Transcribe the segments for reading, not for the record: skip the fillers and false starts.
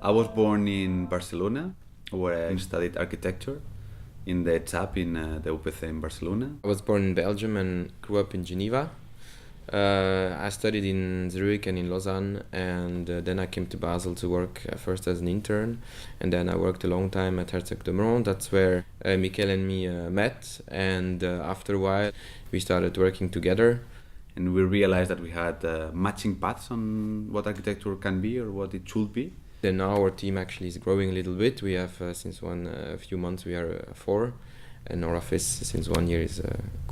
I was born in Barcelona, where I studied architecture in the CHAP in the UPC in Barcelona. I was born in Belgium and grew up in Geneva. I studied in Zurich and in Lausanne, and then I came to Basel to work first as an intern, and then I worked a long time at Architekturpreis. That's where Michael and me met, and after a while we started working together. And we realized that we had matching paths on what architecture can be or what it should be. Then now our team actually is growing a little bit. We have since a few months we are 4, and our office since 1 year is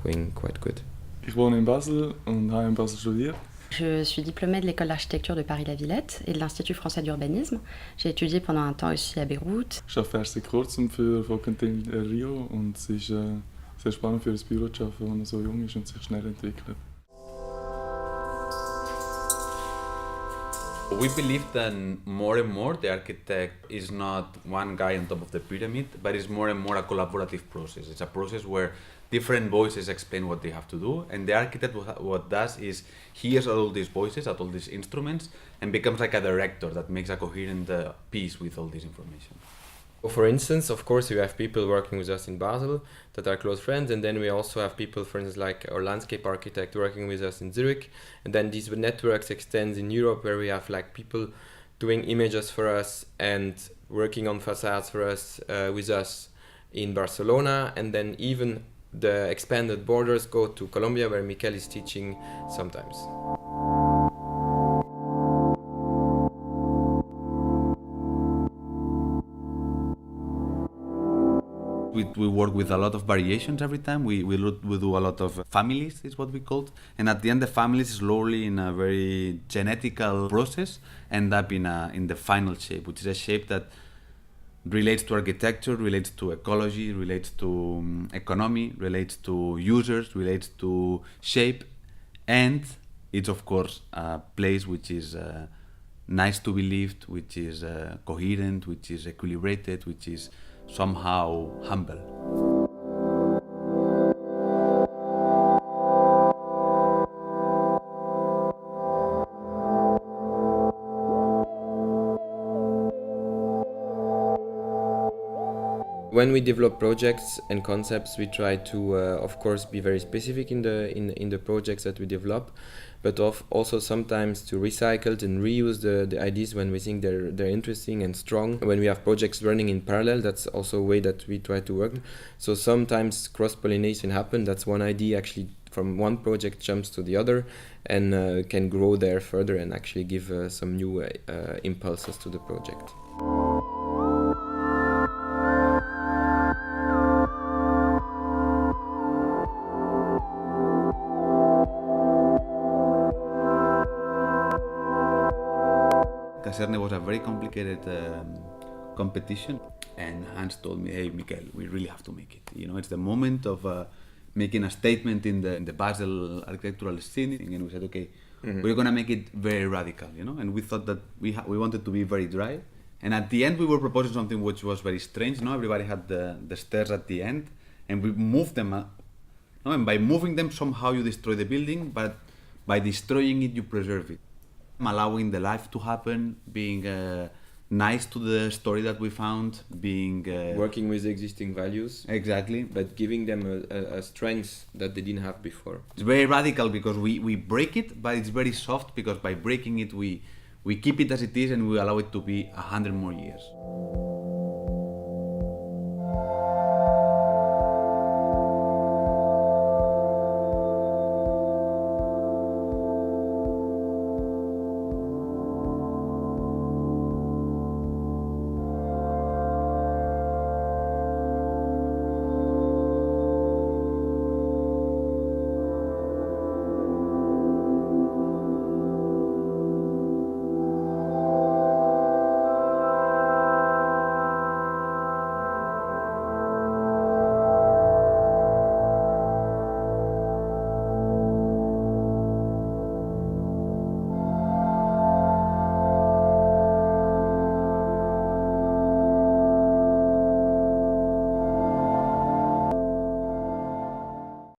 going quite good. Ich wohne in Basel und habe in Basel studiert. Je suis diplômée de l'école d'architecture de Paris-la-Villette et de l'Institut français d'urbanisme. J'ai étudié pendant un temps aussi à Beyrouth. Ich arbeite erst seit kurzem für FOCKETYN Del Rio und es ist sehr spannend für ein Büro zu arbeiten, wenn man so jung ist und sich schnell entwickelt. We believe that more and more the architect is not one guy on top of the pyramid, but it's more and more a collaborative process. It's a process where different voices explain what they have to do, and the architect what does is hears all these voices, all these instruments, and becomes like a director that makes a coherent piece with all this information. For instance, of course, we have people working with us in Basel that are close friends, and then we also have people, for instance, like our landscape architect working with us in Zurich, and then these networks extend in Europe, where we have like people doing images for us and working on facades for us with us in Barcelona, and then even the expanded borders go to Colombia, where Michael is teaching sometimes. We work with a lot of variations every time. We do a lot of families, is what we call it. And at the end, the families slowly, in a very genetical process, end up in the final shape, which is a shape that relates to architecture, relates to ecology, relates to economy, relates to users, relates to shape, and it's of course a place which is nice to be lived, which is coherent, which is equilibrated, which is somehow humble. When we develop projects and concepts, we try to, of course, be very specific in the projects that we develop, but also sometimes to recycle and reuse the ideas when we think they're interesting and strong. When we have projects running in parallel, that's also a way that we try to work. So sometimes cross-pollination happens. That's one idea actually from one project jumps to the other and can grow there further and actually give some new impulses to the project. Caserne was a very complicated competition, and Hans told me, "Hey, Michael, we really have to make it. You know, it's the moment of making a statement in the Basel architectural scene." And we said, "Okay, we're gonna make it very radical." You know, and we thought that we wanted to be very dry. And at the end, we were proposing something which was very strange. No, everybody had the stairs at the end, and we moved them. No, and by moving them, somehow you destroy the building, but by destroying it, you preserve it. Allowing the life to happen, being nice to the story that we found, being working with existing values, exactly, but giving them a strength that they didn't have before. It's very radical because we break it, but it's very soft because by breaking it we keep it as it is and we allow it to be 100 more years.